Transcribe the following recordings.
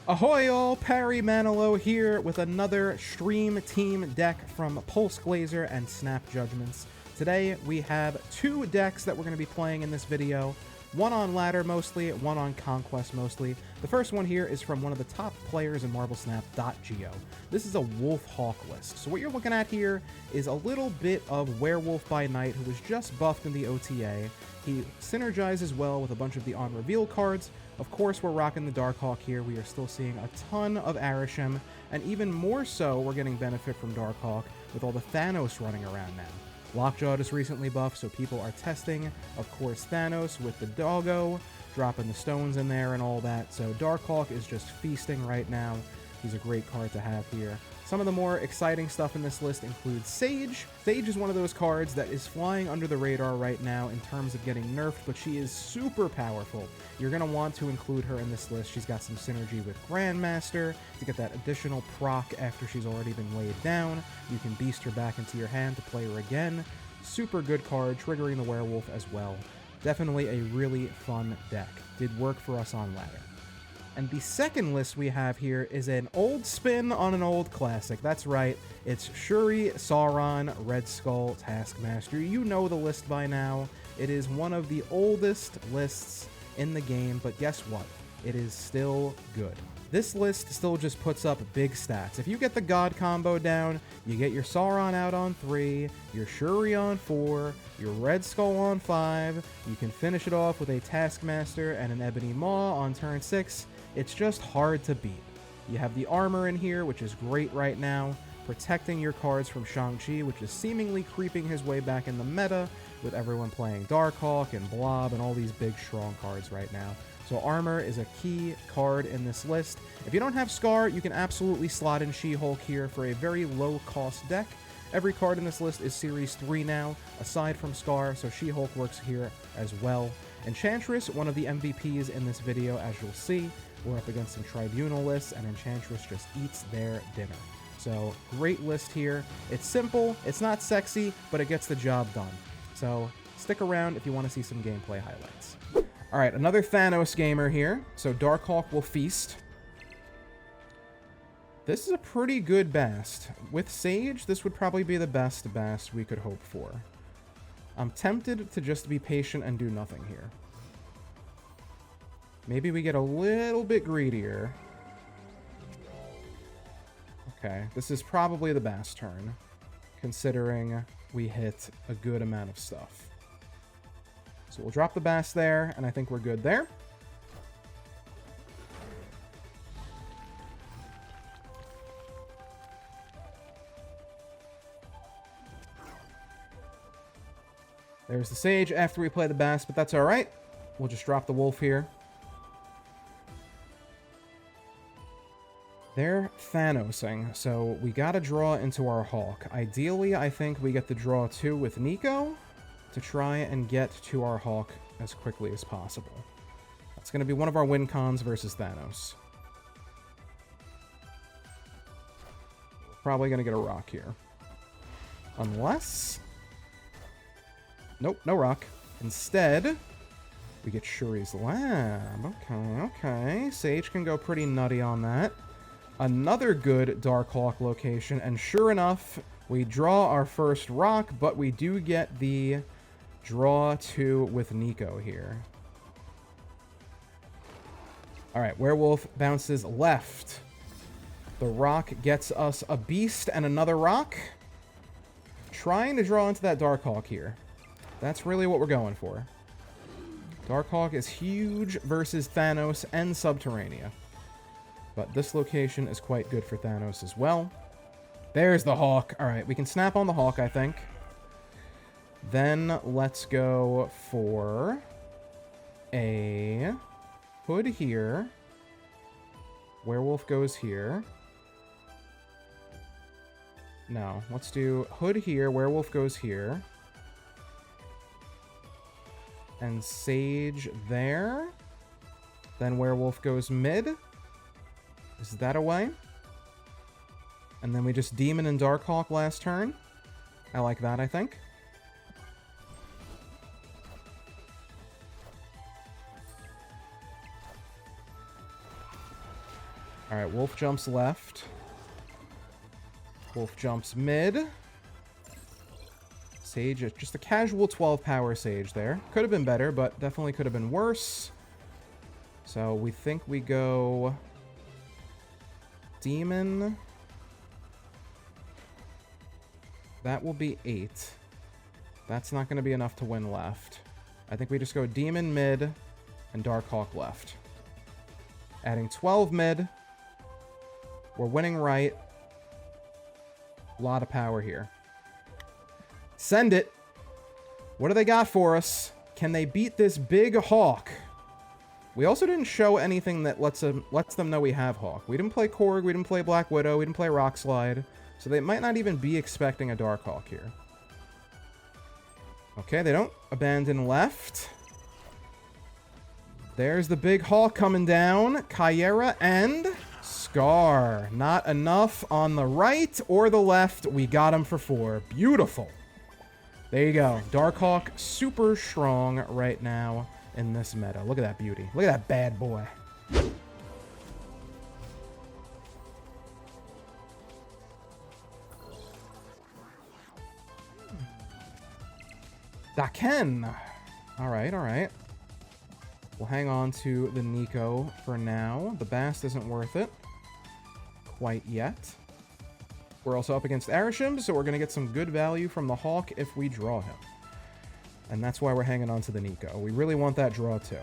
Ahoy all, Parry Manilow here with another Stream Team deck from Pulse Glazer and Snap Judgments. Today we have two decks that we're going to be playing in this video. One on ladder mostly, one on conquest mostly. The first one here is from one of the top players in Marvel Snap, DottGeo. This is a WolfHawk list. So what you're looking at here is a little bit of Werewolf by Night, who was just buffed in the OTA. He synergizes well with a bunch of the on reveal cards. Of course, we're rocking the Darkhawk here. We are still seeing a ton of Arishem, and even more so, we're getting benefit from Darkhawk with all the Thanos running around now. Lockjaw just recently buffed, so people are testing, of course, Thanos with the doggo, dropping the stones in there and all that. So Darkhawk is just feasting right now. He's a great card to have here. Some of the more exciting stuff in this list includes Sage. Sage is one of those cards that is flying under the radar right now in terms of getting nerfed, but she is super powerful. You're going to want to include her in this list. She's got some synergy with Grandmaster to get that additional proc after she's already been laid down. You can beast her back into your hand to play her again. Super good card, triggering the Werewolf as well. Definitely a really fun deck. Did work for us on ladder. And the second list we have here is an old spin on an old classic. That's right, it's Shuri Sauron, Red Skull, Taskmaster. You know the list by now. It is one of the oldest lists in the game, but guess what? It is still good. This list still just puts up big stats. If you get the God combo down, you get your Sauron out on 3, your Shuri on 4, your Red Skull on 5, you can finish it off with a Taskmaster and an Ebony Maw on turn 6. It's just hard to beat. You have the armor in here, which is great right now, protecting your cards from Shang-Chi, which is seemingly creeping his way back in the meta, with everyone playing Darkhawk and Blob and all these big, strong cards right now. So armor is a key card in this list. If you don't have Scar, you can absolutely slot in She-Hulk here for a very low-cost deck. Every card in this list is Series 3 now, aside from Scar, so She-Hulk works here as well. Enchantress, one of the MVPs in this video, as you'll see. We're up against some Tribunal lists, and Enchantress just eats their dinner. So, great list here. It's simple, it's not sexy, but it gets the job done. So, stick around if you want to see some gameplay highlights. Alright, another Thanos gamer here. So, Darkhawk will feast. This is a pretty good Bast. With Sage, this would probably be the best Bast we could hope for. I'm tempted to just be patient and do nothing here. Maybe we get a little bit greedier. Okay, this is probably the Bast turn, considering we hit a good amount of stuff. So we'll drop the Bast there, and I think we're good there. There's the Sage after we play the Bast, but that's alright. We'll just drop the Wolf here. They're Thanosing, so we gotta draw into our Hawk. Ideally, I think we get the draw 2 with Nico to try and get to our Hawk as quickly as possible. That's gonna be one of our win cons versus Thanos. We're probably gonna get a rock here. Unless... Nope, no rock. Instead, we get Shuri's Lab. Okay. Sage can go pretty nutty on that. Another good Darkhawk location, and sure enough, we draw our first rock, but we do get the draw 2 with Nico here. Alright, Werewolf bounces left. The rock gets us a beast and another rock. Trying to draw into that Darkhawk here. That's really what we're going for. Darkhawk is huge versus Thanos and Subterranea. But this location is quite good for Thanos as well. There's the Hawk. Alright, we can snap on the Hawk, I think. Then let's go for a Hood here. Werewolf goes here. No, let's do Hood here. Werewolf goes here. And Sage there. Then Werewolf goes mid. Is that a way? And then we just Demon and Darkhawk last turn. I like that, I think. Alright, Wolf jumps left. Wolf jumps mid. Sage, just a casual 12 power Sage there. Could have been better, but definitely could have been worse. So we think we go Demon. That will be 8. That's not going to be enough to win left. I think we just go Demon mid and Darkhawk left. Adding 12 mid. We're winning right. A lot of power here. Send it. What do they got for us? Can they beat this big Hawk? We also didn't show anything that lets them know we have Hawk. We didn't play Korg, we didn't play Black Widow, we didn't play Rock Slide. So they might not even be expecting a Darkhawk here. Okay, they don't abandon left. There's the big Hawk coming down. Kyera and Scar. Not enough on the right or the left. We got him for 4. Beautiful. There you go. Darkhawk super strong right now in this meta. Look at that beauty. Look at that bad boy. Daken. Alright, alright. We'll hang on to the Nico for now. The Bast isn't worth it quite yet. We're also up against Arishem, so we're going to get some good value from the Hawk if we draw him. And that's why we're hanging on to the Nico. We really want that draw too.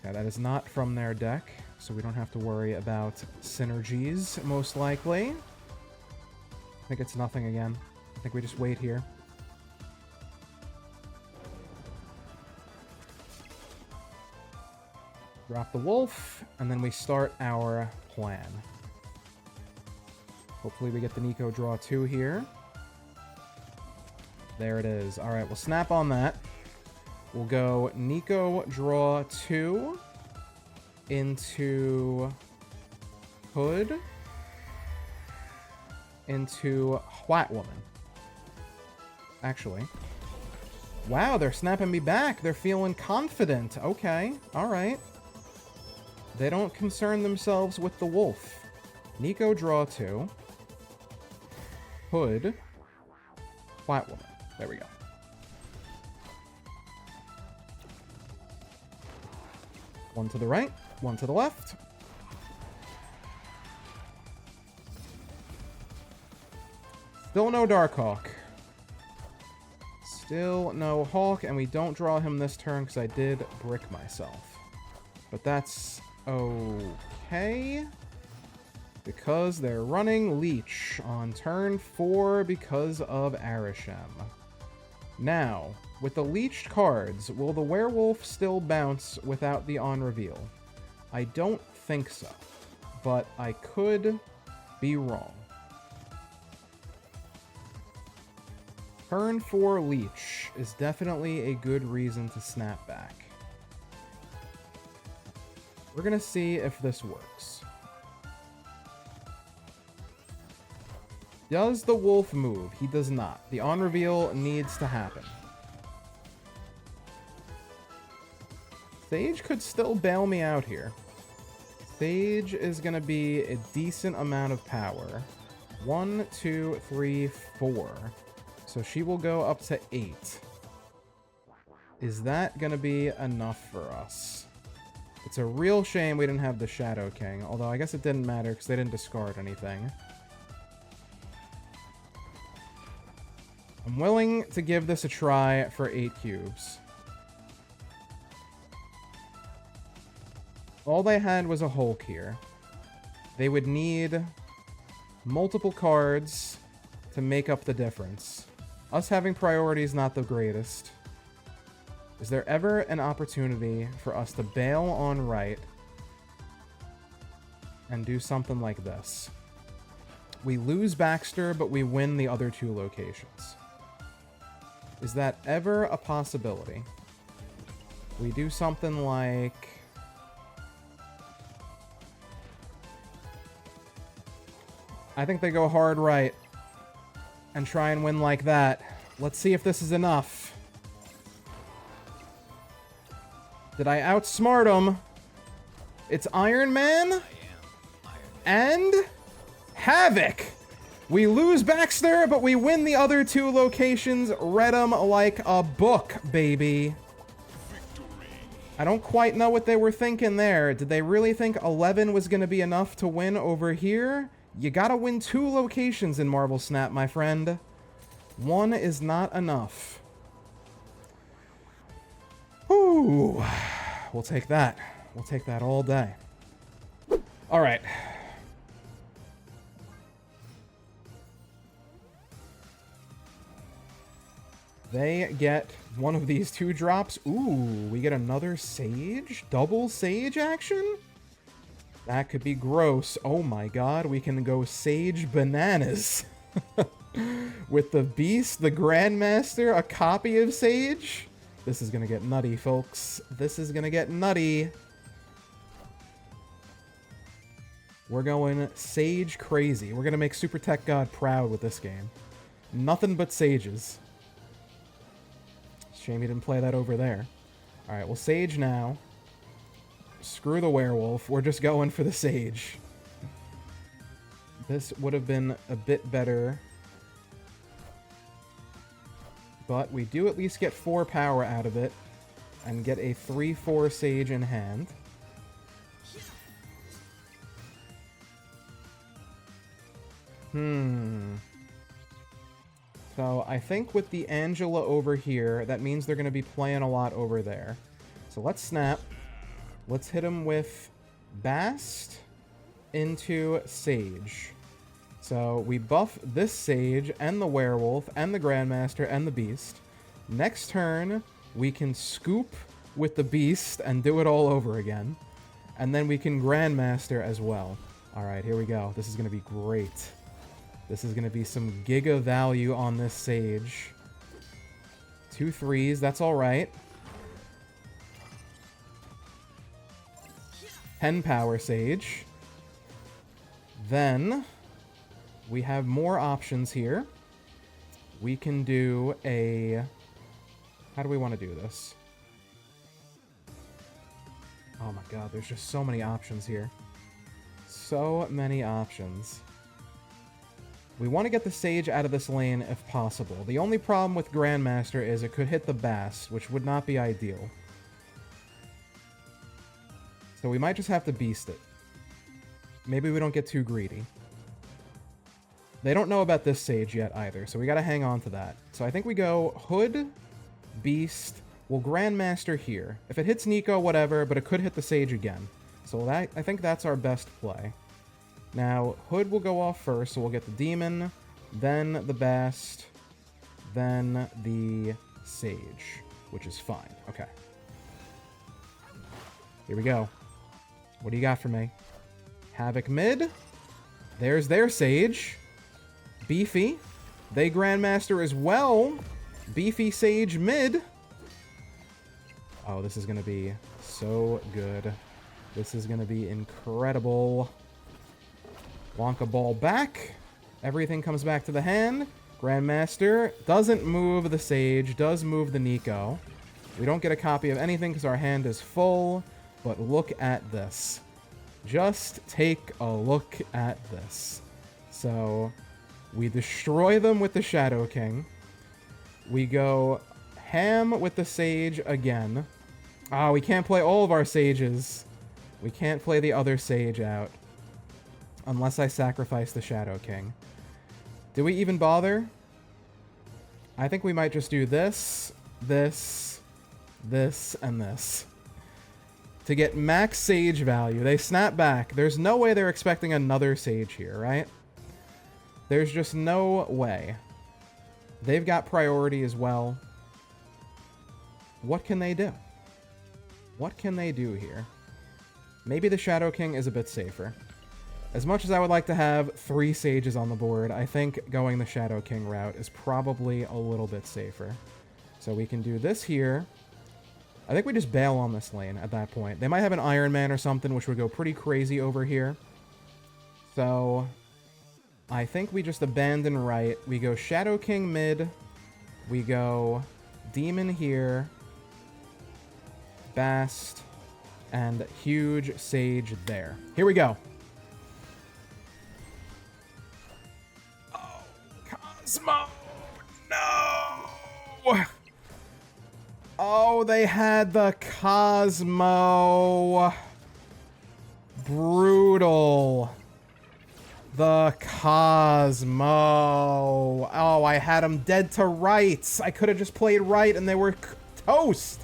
Yeah, that is not from their deck, so we don't have to worry about synergies, most likely. I think it's nothing again. I think we just wait here. Drop the Wolf, and then we start our plan. Hopefully we get the Nico draw 2 here. There it is. Alright, we'll snap on that. We'll go Nico draw 2 into Hood into White Woman. Actually. Wow, they're snapping me back. They're feeling confident. Okay, alright. They don't concern themselves with the Wolf. Nico draw 2. Hood. White Woman. There we go. One to the right, one to the left. Still no Darkhawk. Still no Hawk, and we don't draw him this turn because I did brick myself. But that's okay. Because they're running Leech on turn 4 because of Arishem. Now, with the leeched cards, will the Werewolf still bounce without the on-reveal? I don't think so, but I could be wrong. Turn 4 Leech is definitely a good reason to snap back. We're gonna see if this works. Does the Wolf move? He does not. The on-reveal needs to happen. Sage could still bail me out here. Sage is going to be a decent amount of power. 1, 2, 3, 4. So she will go up to 8. Is that going to be enough for us? It's a real shame we didn't have the Shadow King, although I guess it didn't matter because they didn't discard anything. I'm willing to give this a try for 8 cubes. All they had was a Hulk here. They would need multiple cards to make up the difference. Us having priority is not the greatest. Is there ever an opportunity for us to bail on right and do something like this? We lose Baxter, but we win the other 2 locations. Is that ever a possibility? We do something like... I think they go hard right and try and win like that. Let's see if this is enough. Did I outsmart him? It's Iron Man and Havoc. We lose Baxter, but we win the other two locations. Read them like a book, baby. I don't quite know what they were thinking there. Did they really think 11 was going to be enough to win over here? You gotta win 2 locations in Marvel Snap, my friend. 1 is not enough. Ooh, we'll take that. We'll take that all day. All right. They get one of these 2 drops. Ooh, we get another Sage? Double Sage action? That could be gross. Oh my god, we can go Sage bananas. With the Beast, the Grandmaster, a copy of Sage? This is gonna get nutty, folks. This is gonna get nutty. We're going Sage crazy. We're gonna make Super Tech God proud with this game. Nothing but Sages. Shame you didn't play that over there. Alright, well, Sage now. Screw the Werewolf. We're just going for the Sage. This would have been a bit better. But we do at least get 4 power out of it. And get a 3/4 Sage in hand. So I think with the Angela over here, that means they're going to be playing a lot over there. So let's snap. Let's hit him with Bast into Sage. So we buff this Sage and the Werewolf and the Grandmaster and the Beast. Next turn, we can scoop with the Beast and do it all over again. And then we can Grandmaster as well. Alright, here we go. This is going to be great. This is going to be some giga value on this Sage. 2 3s, that's alright. 10 power Sage. Then, we have more options here. We can do a... How do we want to do this? Oh my god, there's just so many options here. So many options. We want to get the Sage out of this lane if possible. The only problem with Grandmaster is it could hit the Bast, which would not be ideal. So we might just have to Beast it. Maybe we don't get too greedy. They don't know about this Sage yet either, so we gotta hang on to that. So I think we go Hood, Beast, we'll Grandmaster here. If it hits Nico, whatever, but it could hit the Sage again. So that, I think that's our best play. Now, Hood will go off first, so we'll get the Demon, then the Bast, then the Sage, which is fine. Okay. Here we go. What do you got for me? Havoc mid. There's their Sage. Beefy. They Grandmaster as well. Beefy Sage mid. Oh, this is going to be so good. This is going to be incredible. Wonka Ball back. Everything comes back to the hand. Grandmaster doesn't move the Sage, does move the Nico. We don't get a copy of anything because our hand is full, but look at this. Just take a look at this. So, we destroy them with the Shadow King. We go ham with the Sage again. Ah, we can't play all of our Sages. We can't play the other Sage out. Unless I sacrifice the Shadow King. Do we even bother? I think we might just do this, this, this, and this. To get max Sage value. They snap back. There's no way they're expecting another Sage here, right? There's just no way. They've got priority as well. What can they do? What can they do here? Maybe the Shadow King is a bit safer. As much as I would like to have 3 Sages on the board, I think going the Shadow King route is probably a little bit safer. So we can do this here. I think we just bail on this lane at that point. They might have an Iron Man or something, which would go pretty crazy over here. So I think we just abandon right. We go Shadow King mid. We go Demon here. fast, and huge Sage there. Here we go. Oh, Cosmo! No! Oh, they had the Cosmo. Brutal. The Cosmo. Oh, I had him dead to rights. I could have just played right and they were toast.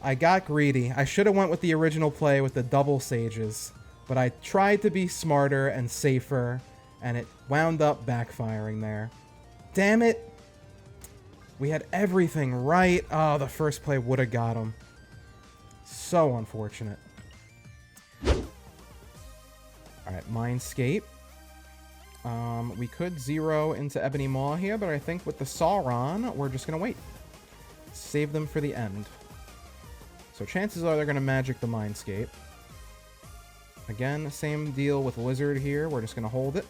I got greedy. I should have went with the original play with the double Sages, but I tried to be smarter and safer, and it wound up backfiring there. Damn it. We had everything right. Oh, the first play would have got him. So unfortunate. Alright, Mindscape. We could zero into Ebony Maw here, but I think with the Sauron, we're just going to wait. Save them for the end. So chances are they're going to magic the Mindscape. Again, same deal with Lizard here. We're just going to hold it.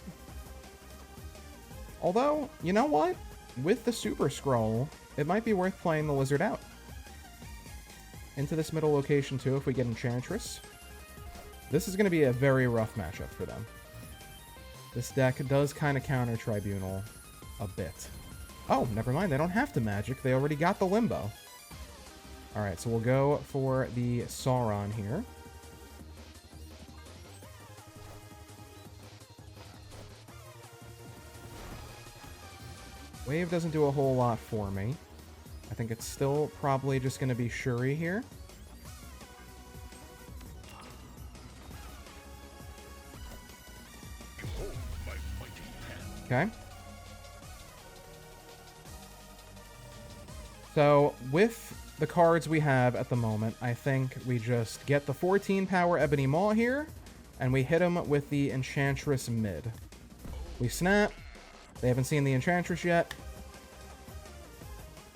Although, you know what? With the Super Scroll, it might be worth playing the Lizard out. Into this middle location, too, if we get Enchantress. This is going to be a very rough matchup for them. This deck does kind of counter Tribunal a bit. Oh, never mind. They don't have to magic. They already got the Limbo. Alright, so we'll go for the Sauron here. Wave doesn't do a whole lot for me. I think it's still probably just going to be Shuri here. Okay. So, with the cards we have at the moment, I think we just get the 14 power Ebony Maw here, and we hit him with the Enchantress mid. We snap. They haven't seen the Enchantress yet.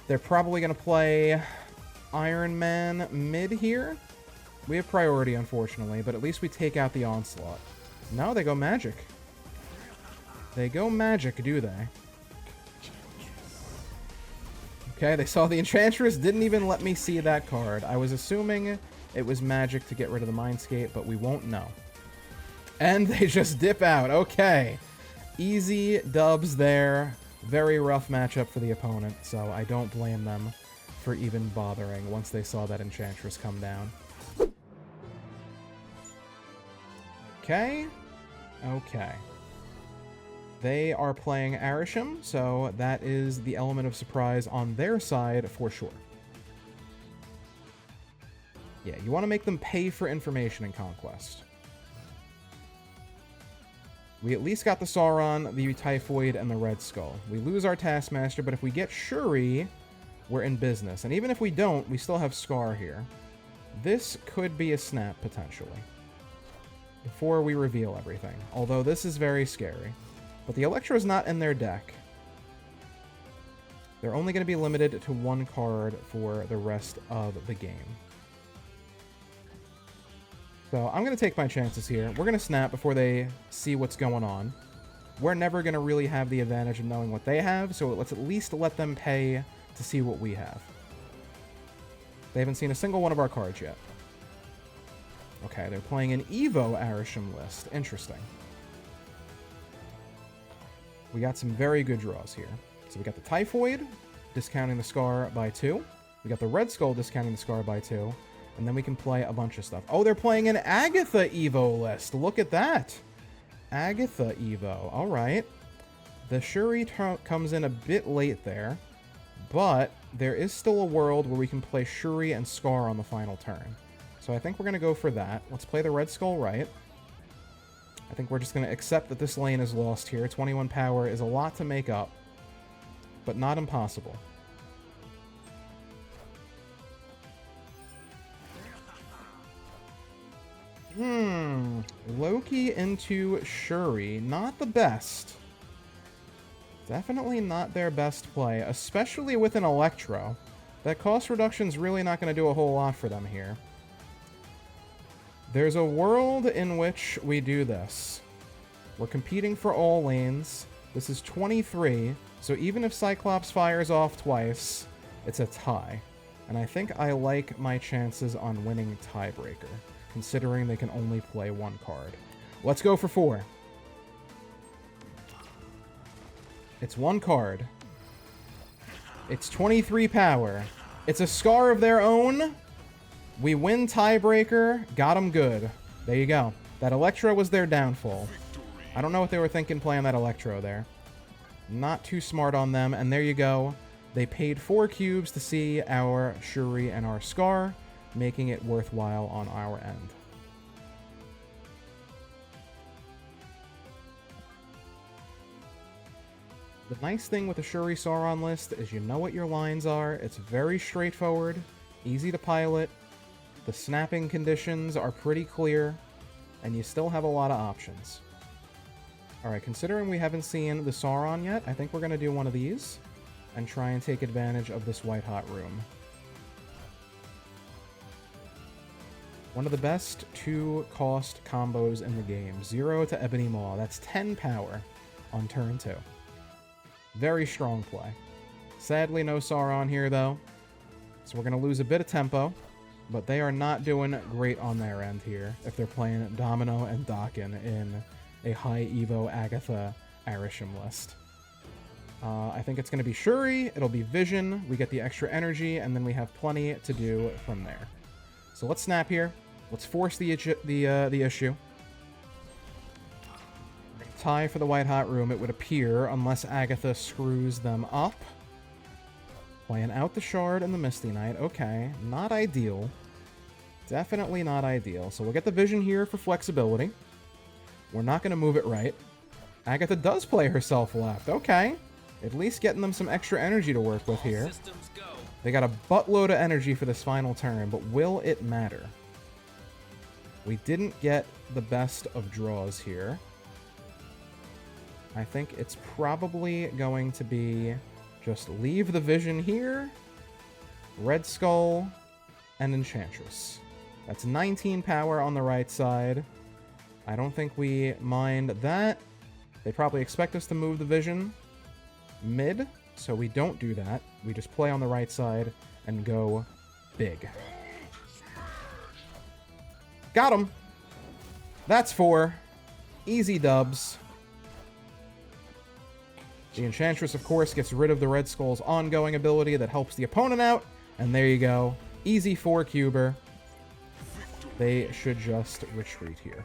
They're probably going to play Iron Man mid here. We have priority, unfortunately, but at least we take out the Onslaught. No, they go Magic. They go Magic, do they? Okay, they saw the Enchantress, didn't even let me see that card. I was assuming it was Magic to get rid of the Mindscape, but we won't know. And they just dip out. Okay. Easy dubs there. Very rough matchup for the opponent, so I don't blame them for even bothering once they saw that Enchantress come down. Okay. Okay. They are playing Arishem, so that is the element of surprise on their side for sure. Yeah, you want to make them pay for information in Conquest. We at least got the Sauron, the Typhoid, and the Red Skull. We lose our Taskmaster, but if we get Shuri, we're in business. And even if we don't, we still have Scar here. This could be a snap, potentially. Before we reveal everything. Although this is very scary. But the Electro's not in their deck. They're only going to be limited to one card for the rest of the game. So I'm going to take my chances here. We're going to snap before they see what's going on. We're never going to really have the advantage of knowing what they have, so let's at least let them pay to see what we have. They haven't seen a single one of our cards yet. Okay, they're playing an Evo Arishem list. Interesting. We got some very good draws here. So we got the Typhoid, discounting the Scar by 2. We got the Red Skull, discounting the Scar by 2. And then we can play a bunch of stuff. Oh, they're playing an Agatha Evo list. Look at that. Agatha Evo. All right. The Shuri comes in a bit late there. But there is still a world where we can play Shuri and Scar on the final turn. So I think we're going to go for that. Let's play the Red Skull right. I think we're just going to accept that this lane is lost here. 21 power is a lot to make up, but not impossible. Loki into Shuri. Not the best. Definitely not their best play, especially with an Electro. That cost reduction's really not going to do a whole lot for them here. There's a world in which we do this. We're competing for all lanes. This is 23, so even if Cyclops fires off twice, it's a tie. And I think I like my chances on winning Tiebreaker, considering they can only play one card. Let's go for 4. It's one card. It's 23 power. It's a Scar of their own. We win Tiebreaker. Got them good. There you go. That Electro was their downfall. I don't know what they were thinking playing that Electro there. Not too smart on them. And there you go. They paid 4 cubes to see our Shuri and our Scar, making it worthwhile on our end. The nice thing with the Shuri Sauron list is you know what your lines are. It's very straightforward, easy to pilot. The snapping conditions are pretty clear, and you still have a lot of options. Alright, considering we haven't seen the Sauron yet, I think we're going to do one of these and try and take advantage of this white hot room. One of the best 2-cost combos in the game. 0 to Ebony Maw. That's 10 power on turn 2. Very strong play. Sadly, no Sauron here, though. So we're going to lose a bit of tempo. But they are not doing great on their end here if they're playing Domino and Dakin in a high Evo Agatha Arishem list. I think it's going to be Shuri. It'll be Vision. We get the extra energy, and then we have plenty to do from there. So let's snap here. Let's force the issue. Tie for the white hot room, it would appear, unless Agatha screws them up. Playing out the Shard and the Misty Knight. Okay, not ideal. Definitely not ideal. So we'll get the Vision here for flexibility. We're not going to move it right. Agatha does play herself left. Okay. At least getting them some extra energy to work with here. They got a buttload of energy for this final turn, but will it matter? We didn't get the best of draws here. I think it's probably going to be just leave the Vision here, Red Skull, and Enchantress. That's 19 power on the right side. I don't think we mind that. They probably expect us to move the Vision mid, so we don't do that. We just play on the right side and go big. Got him! That's 4. Easy dubs. The Enchantress, of course, gets rid of the Red Skull's ongoing ability that helps the opponent out. And there you go. Easy 4-cuber. They should just retreat here.